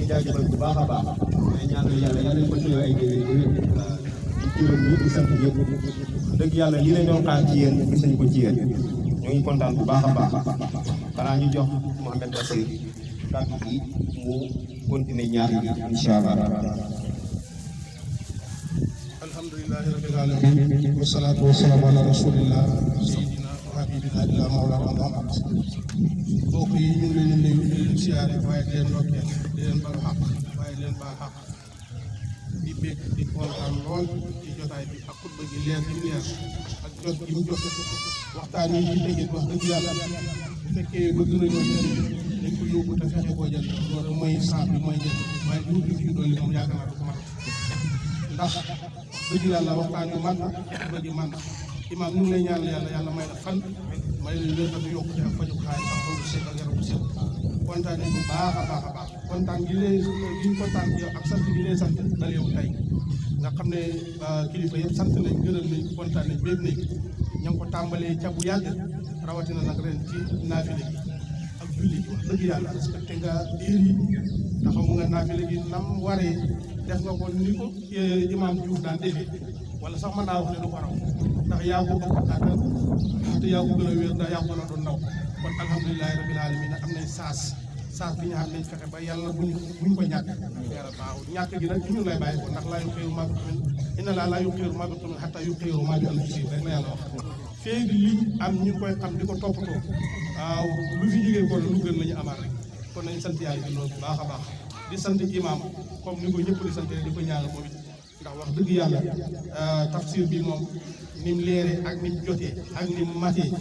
koy jaajëfal bu baax a baax mais ñaanal yàlla yàlla nañ ko teew ay déwén di gërëm ñi di sant yëpp dëgg yàlla lii lañ doon xaar ci yéen gis nañ ko ci yéen ñu ngi kontaan bu baax a baax xanaa ñu jox Mouhamed Bassir kàddu gi mu continuer ñaar yi incha allah. alhamdulillahi rabbil alamin wasalaatu wasalaamu ala rasulillah sayidina wa habibina ila mawlana Muhammad mbokk yi ñu ngi leen di nuyu di leen siyaare waaye di leen ndokkeel di leen baal xaq waaye di leen baal xaq di bég di kontaan lool ci jotaay bi ak xutba gi leer gi leer ak jot gi mu jot waxtaan yi ci tegit wax dëgg yàlla bu fekkee bëgg nañoo jël dañ ko yóbbu te fexe koo jël loolu mooy saab bi mooy jël waaye du ñu fi dolli moom yaakaar naa du ko mat ndax dëgg yàlla waxtaan yu man na xutba gi man na imaam ñu ngi lay ñaanal yàlla yàlla may la fan may la wér ak yokkute ak fajukaay ak xol bu set ak yaram bu set kontaan nañ bu baax a baax a baax kontaan gi lay gi ñu kontaan yow ak sant gi lay sant dal yow tey nga xam ne kilifa yëpp sant nañ gërëm nañ kontaan nañ bépp nañ ña ngi ko tàmbalee ca bu yàgg rawatina nag ren ci naafile gi ak julli gi wax dëgg yàlla respecté nga diir yi taxaw nga naafile gi nam waree def nga ko ni ko imaam Diouf daan defee wala sax mën naa wax ne du ko raw ndax yaa ko ëpp kàttan te yaa ko gën a wér ndax yaa ko gën a doon ndaw kon alhamdulilahi rabbil alamin am nañ saas bi ñu xam nañ fexe ba yàlla buñ ko ñàkk yàlla baaxul ñàkk gi nag ñun lay bàyyi ko ndax laa yu xëyru maa bi tamit inna laa yu xëyru maa bi tamit xataa yu xëyru maa bi am ci rek la yàlla wax féeg liñ am ñu koy xam di ko toppatoo waaw lu fi jógee ko lu gën la ñu amaat rek kon nañ sant yàlla bi loolu bu baax a baax di sant imaam comme ni ko ñëpp di sant di ko ñaanal moom it ndax wax dëgg yàlla tafsir bi moom ni mu leeree ak ni mu jotee ak ni mu matee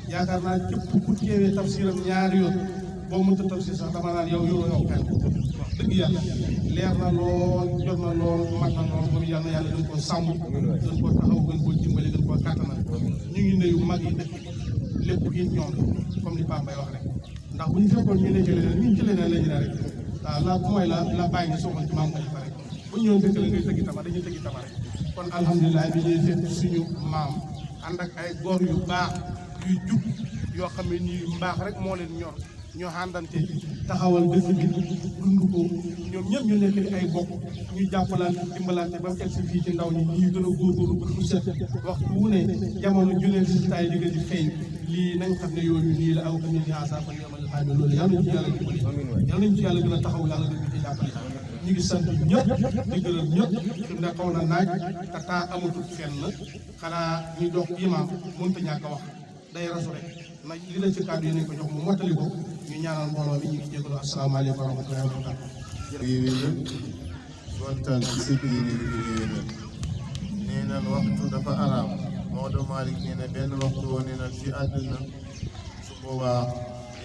yaakaar naa képp ku teewee tafsiram ñaari yoon boo mënta tafsir sax dama naan yow yoroo yow xel wax dëgg yàlla leer na lool jot na lool mat na lool moom yàlla na yàlla gën koo sàmm gën koo taxaw gën koo dimbali gën koo kàttanal ñu ngi nuyu mag yi dëkk lépp gi ñoom comme li Pape Mbaye wax rek ndax bu ñu fekkoon ñu ne ci leneen ñu ci leneen la ñu ne rek waaw la mooy la bàyyi nga soxal ci maam Khalifa rek bu ñu ñëwoon dëkk la ngay tëggi tama dañuy tëggi tama rek kon alhamdulilah bi ñuy fekk suñu maam ànd ak ay góor yu baax yuy jub yoo xam ne nii mbaax rek moo leen ñor ñoo àndante taxawal dëkk bi dund ko ñoom ñëpp ñu nekk ay bokk ñu jàppalante dimbalante ba mu egg si fii ci ndaw ñi ñuy gën a góorgóorlu ba du set waxtu wu ne jamono juleen si taay digga di feeñ lii nañ xam ne yooyu nii la aw xam ne ñaasa fa yomal xaame loolu yàlla nañu ci yàlla dimbali yàlla nañu ci yàlla gën a taxaw yàlla nañu ci jàppale ñu ngi sant ñëpp di gërëm ñëpp fi mu ne xaw na naaj te temps amatul fenn xanaa ñu dox imaam mënut a ñàkk a wax day rasu rek na li la ci kàddu yi nañ ko jox mu mottali ko ñu ñaanal mbooloo mi ñu ngi jégalu asalaamaaleykum wa rahmatullahi wa barakatuh yéwénal kontaan ci sa biir yéwénal nee na waxtu dafa araam Maodo Malick nee na benn waxtu woo nee na ci àdduna su boobaa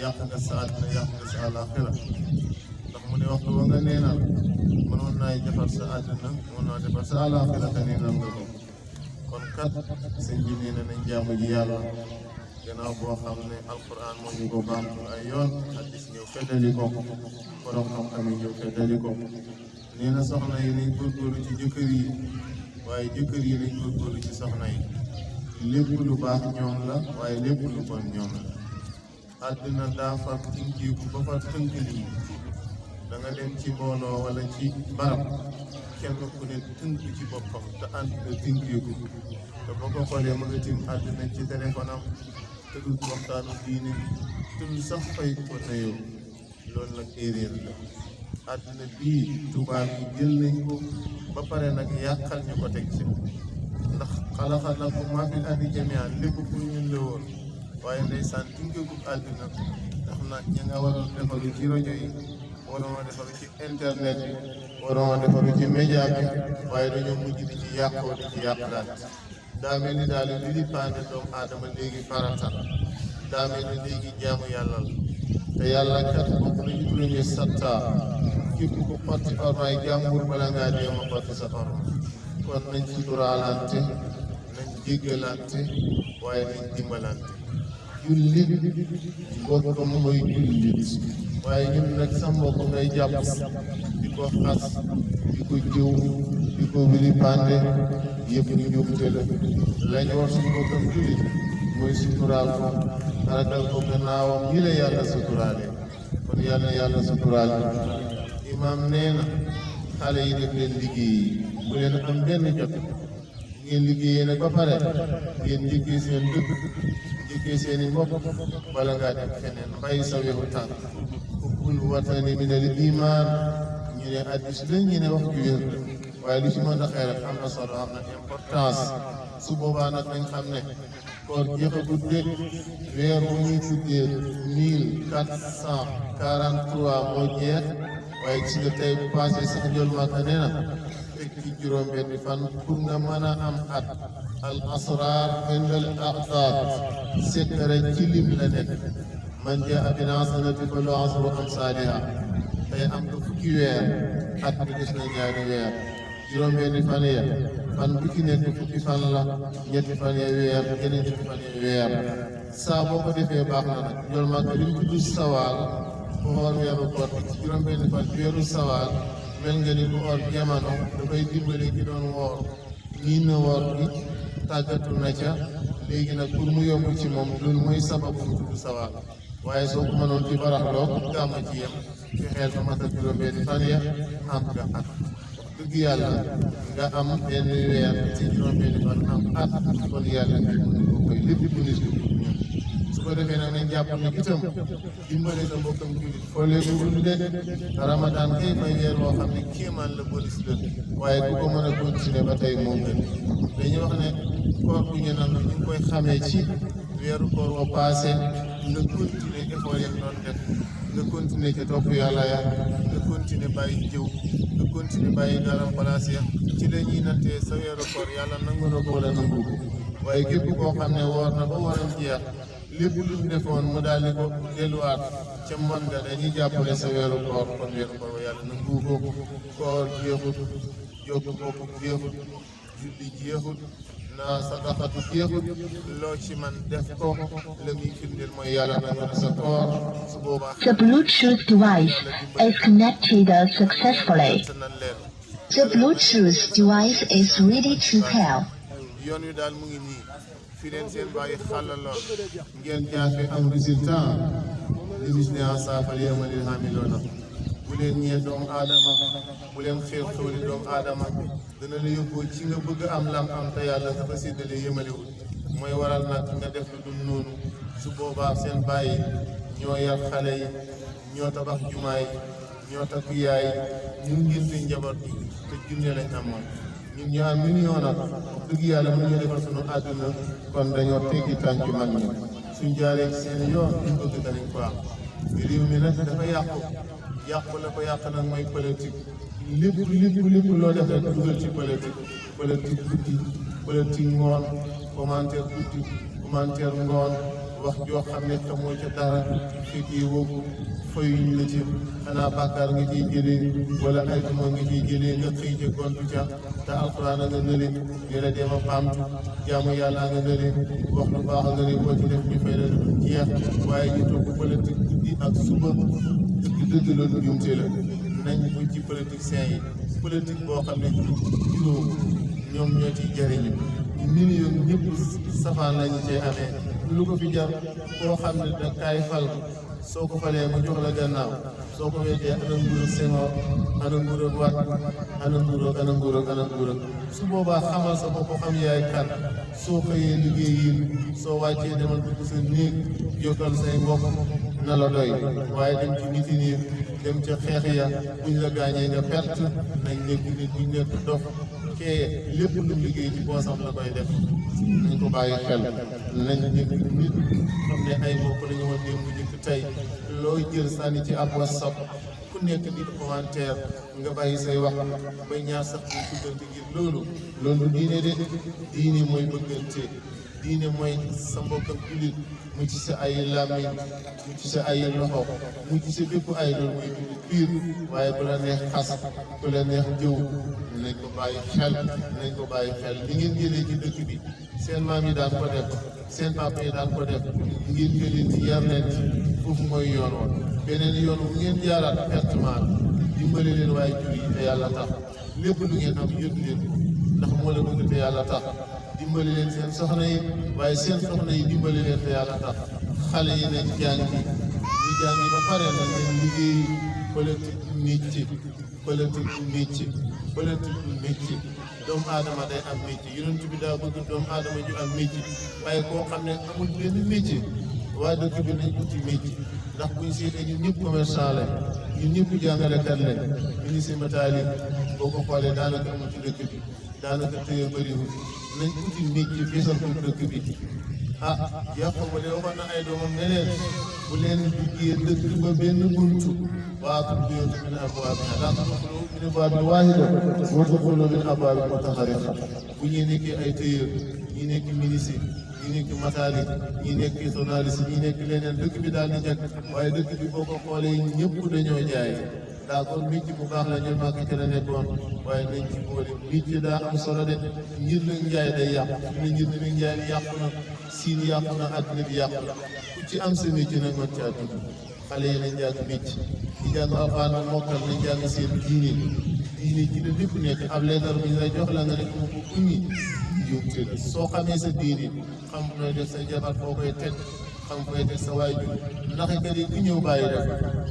yàq nga sa àdduna yàq nga sa àllaaxira ndax mu ne waxtu wa nga neenal mënoon naay defar sa àdduna mënoon naa defar sa àllaaxira te neenal nga ko kon kat sëñ bi nee na nañ jaamu ji yàlla gannaaw boo xam ne alquran moo ñu ko baamtu ay yoon hadis ñëw feddali ko borom xam-xam yi ñëw feddali ko nee na soxna yi nañ góorgóorlu ci jëkkër yi waaye jëkkër yi nañ góorgóorlu ci soxna yi lépp lu baax ñoom la waaye lépp lu bon ñoom la àdduna daa far tënkeeku ba far tënk lii da nga dem ci mbooloo wala ci barab kenn ku ne tënk ci boppam te àdduna tënkeeku te boo ko xoolee ma nga tim àdduna ci téléphone am te dul waxtaanu diine te dul sax fay ko na yow loolu nag erreur la àdduna bii tubaab yi jël nañ ko ba pare nag yàqal ñu ko teg ci ndax xalaqa lakum maa fil ardi jamii'an lépp pour ñun la woon waaye ndeysaan tënkeeku àdduna ndax nag ña nga waroon defaru ci rajo yi waroon a defaru ci internet bi waroon a defaru ci média bi waaye dañoo mujj di ci yàqoo di ci yàqalaat daa mel ni daal li di paane doomu aadama léegi farata daa mel ni léegi jaamu yàlla la te yàlla kat bokk nañu premier satta képp ko xotti ormaay jàmbur bala ngaa jéem a xotti sa orma kon nañ suturaalante nañ jéggalante waaye nañ dimbalante jullit bokkam mooy jullit waaye ñun nag sa mbokk ngay jàpp di ko xas di ko jëw di ko wili pande yëpp ñu njuumte la lañ war suñu bokkam jullit mooy suturaal ko ragal ko gannaawam yi la yàlla suturaale kon yàlla suturaal imaam nee na xale yi def leen liggéey bu leen am benn jot ngeen liggéeyee nag ba pare ngeen njëkkee seen dëkk njëkkee seen i mbokk bala ngaa dem feneen bàyyi sa wewu tànk hubbul watani minal iman ñu ne addis la ñu ne wax ju wér waaye lu ci mën a xëy rek am na solo am na importance su boobaa nag nañ xam ne koor jeexagut de weer bu ñuy tuddee 1443 moo jeex waaye gis nga tey passé sax jol Makka nee na teg ci juróom-benni fan pour nga mën a am at al asrar indal aqdaar sekkare ci lim la nekk man jaa bil hasanati falahu ashru amsaalihaa tey am nga fukki weer at bi des na ñaari weer juróom-benni fan ya fan bu ci nekk fukki fan la ñetti fan ya weer yeneen ñetti fan ya weer saa boo ko defee baax na nag jol Makka lim tudd sawaal ku xool weeru koor juróom-benni fan weeru sawaal mel nga ni ku or jamono dafay dimbale ki doon woor ñii na woor bi tàggatu na ca léegi nag pour mu yomb ci moom loolu mooy sababu mu tudd sawaal waaye soo ko mënoon ci baraxloo gàmm ci yem fexeel ba matal juróom-benni fan ya am nga at dëgg yàlla nga am benn weer ci juróom-benni fan am at kon yàlla nga mën ko koy lépp bu nit ñi su ko defee nag nañ jàpp ne itam dimbale sa mbokkam jullit foolee ko dund de Ramadan kay may weer woo xam ne kéemaan la bolis la waaye ku ko mën a continuer ba tey moo gën dañuy wax ne koor bu ñu naan ñu ngi koy xamee ci weeru koor wa passé nga continuer effort yam doon def nga continuer ca topp yàlla ya nga continuer bàyyi jëw nga continuer bàyyi garam place ya ci la ñuy nattee sa weeru koor yàlla nangu na ko wala nangu ko waaye képp koo xam ne woor na ba waram jeex lépp lu mu defoon mu daal di ko delluwaat ca mën nga dañuy jàppale sa weeru koor kon weeru koor ba yàlla nangu ko koor jeexut jokk bokk jeexut julli jeexut naa sadaqatu jeexut loo ci man def ko la muy firndeel mooy yàlla nangu na sa koor su boobaa The Bluetooth device is connected successfully. The Bluetooth device is ready to pair. yoon wi daal mu ngi nii fi leen seen bàyyi xàllaloon ngeen jaar fi am résultat li bis ne saafal yamalil hamiloona bu leen ñee doomu aadama bu leen xeew xewli doomu aadama dana la yóbboo ci nga bëgg am lam am te yàlla dafa séddale yëmalewul mooy waral nag nga def lu dul noonu su boobaa seen bàyyi ñoo yar xale yi ñoo tabax jumaa yi ñoo takk yaay ñun ngir fi njaboot bi te junne lañ amoon ñun ñu am million nag dëgg yàlla mën ñu defal sunu àdduna kon dañoo teggi tànk mag ñi suñ jaaree ci seen yoon ñu bëgg danañ ko am réew mi nag dafa yàqu la ko yàq nag mooy politique lépp loo def rek dugal ci politique guddi politique ngoon commentaire guddi commentaire ngoon wax joo xam ne xamoo ca dara fekkee woogu fayuñ la ci xanaa bàkkaar nga ciy jëlee wala ay duma nga ciy jëlee nga xëy ca gontu ca te alxuraan nga nële ñu la dem a baamtu jaamu yàlla nga nële wax lu baax nga ne boo ci def ñu fay la jeex waaye ñu topp politique guddi ak suba dëgg loolu jumte la nañ ko ci politiciens yi politique boo xam ne juróom ñoom ñoo ciy jëriñu million ñëpp safaan lañu cee amee lu ko fi jar koo xam ne da kaay fal soo ko falee mu jox la gannaaw soo ko weddee ana nguur ak Senghor ana nguur ak Wade ana nguur ak su boobaa xamal sa bopp xam yaay kan soo xëyee liggéey yi soo wàccee demal dugg sa néeg jokkal say mbokk na la doy waaye dem ci mitin yi dem ca xeex ya buñ la gaañee nga perte nañ nekk nit buñ nekk dof kee lépp lu liggéey ci boosam la koy def nañ ko bàyyi xel nañ nekk nit xam ne ay mbokk la ñu woon démb njëkk tey looy jël sànni ci ab WhatsApp ku nekk di commentaire nga bàyyi say wax ba ñaar sax ñu tuddante ngir loolu diine de diine mooy bëggante diine mooy sa mbokkam jullit mu ci sa ay làmmiñ mu ci sa ay loxo mu ci sa bépp ay loolu mooy jullit biir waaye bu la neex xas bu la neex jëw nañ ko bàyyi xel li ngeen jëlee ci dëkk bi seen maam yi daan ko def seen papa yi daan ko def ngeen jëlee ci yar leen ci foofu mooy yoon woon beneen yoon bu ngeen jaaraat pertement dimbale leen waaye jur yi te yàlla tax lépp lu ngeen am yëpp leen ndax moo la bëgg te yàlla tax dimbale leen seen soxna yi waaye seen soxna yi dimbale leen te yàlla tax xale yi nañ jàngi ñu jàngi ba pare na ngeen liggéey politique métier politique du métier politique du métier doomu aadama day am métier yonent bi daa bëgg doomu aadama ju am métier waaye koo xam ne amul benn métier waa dëkk bi nañ uti métier ndax buñ seetee ñun ñëpp commerçant lañ ñun ñëpp jàngalekat lañ ministre Matali boo ko xoolee daanaka amul ci dëkk bi daanaka tëye bëriwul nañ uti métier feesal ko dëkk bi yàqu ba de waxoon na ay doomam ne leen bu leen duggee dëkk ba benn buntu waatul buyuuta min abwaabihaa laa tadxuluu min baabin waahidin wadxuluu min abwaabin mutafarriqa bu ñuy nekkee ay tailleur ñi nekk ministre ñi nekk Matali ñi nekk journaliste ñi nekk leneen dëkk bi daal di jag waaye dëkk bi boo ko xoolee ñëpp dañoo jaay d'accord métier bu baax la ñu màgg ci la nekkoon waaye nañ ci boole métier daa am solo de ngir la njaay day yàqu ne ngir la njaay bi yàqu na siin yàqu na àddina bi yàqu na ku ci am sa métier nag mën caa dugg xale yi nañ jàng métier di jàng alxuraan ba mokkal nañ jàng seen diine ci la lépp nekk ab leetar bi ñu lay jox la nga ne ko uñi yóbbu la soo xamee sa diine xam nooy def sa jabar foo koy teg xam koy teg sa waajur ndax kat yi ku ñëw bàyyi def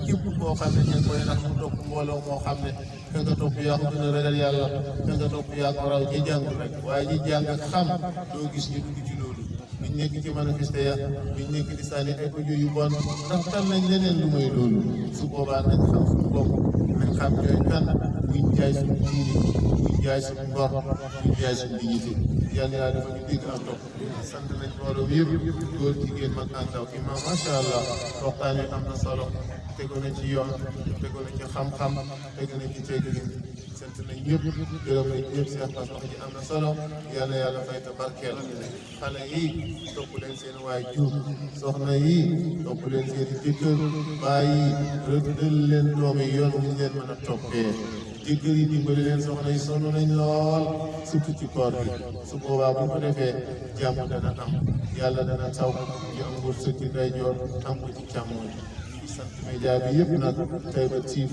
képp koo xam ne ñu ngi koy nax mu topp mbooloo moo xam ne ka nga topp yaa ko gën a ragal yàlla ka nga topp yaa ko raw ñi jàng rek waaye ñi jàng ak xam doo gis ñu dugg ci loolu biñ nekk ci manifesté ya biñ nekk di sànni ay audio yu bon ndax tal nañ leneen lu mooy loolu su boobaa nañ xam suñu bopp nañ xam ñooy kan buñ jaay suñu diine buñ jaay suñu ngor buñ jaay suñu dignité yàlla yaa dafa ñu dégg ak topp sant nañ mbooloo bi yëpp góor jigéen mag ak ndaw imam macha allah waxtaan wi am na solo tegu na ci yoon tegu na ci xam-xam tegu na ci teggin sant nañ ñëpp gërëm nañ ñëpp seen pas wax ji am na solo yàlla yàlla fay te barkeel xale yi topp leen seen waajur soxna yi topp leen seen jëkkër bàyyi rëddal leen doom yi yoon ñu leen mën a toppee jëkkër yi dimbali leen soxna yi sonn nañ lool surtout ci koor bi su boobaa bu ko defee jàmm dana am yàlla dana taw ñu am wërsëg ci ndeyjoor am ko ci càmmoñ di sant média bi yëpp nag Tayba TV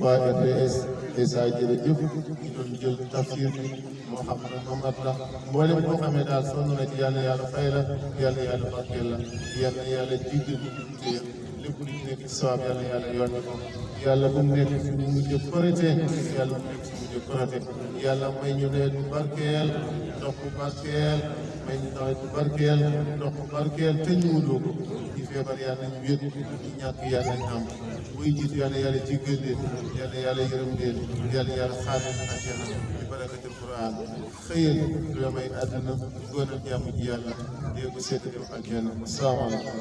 waa RTS dèjà jërëjëf ñu doon jël tafsir bi moo xam ne moom at la mboolem boo xamee daal sonn na ci yàlla yàlla fay la yàlla barkeel la yàlla jigéen ñi lépp lu ci nekk ci sawab yàlla yoon ko yàlla bu mu nekk fi mu mujj korite yàlla mu nekk fi mu mujj korite yàlla may ñu nawet bu barkeel ndox bu barkeel may ñu nawet bu barkeel ndox bu barkeel te ñu wuloo ko ñi feebar yàlla nañ wér ñi ñàkk yàlla nañ am buy jiitu yàlla jéggal leen yàlla yërëm leen yàlla xaar leen àjjana bi barakatul Quran xëyal lu may àdduna góonal jàmm ji yàlla dégg seet dem àjjana asalaamaaleykum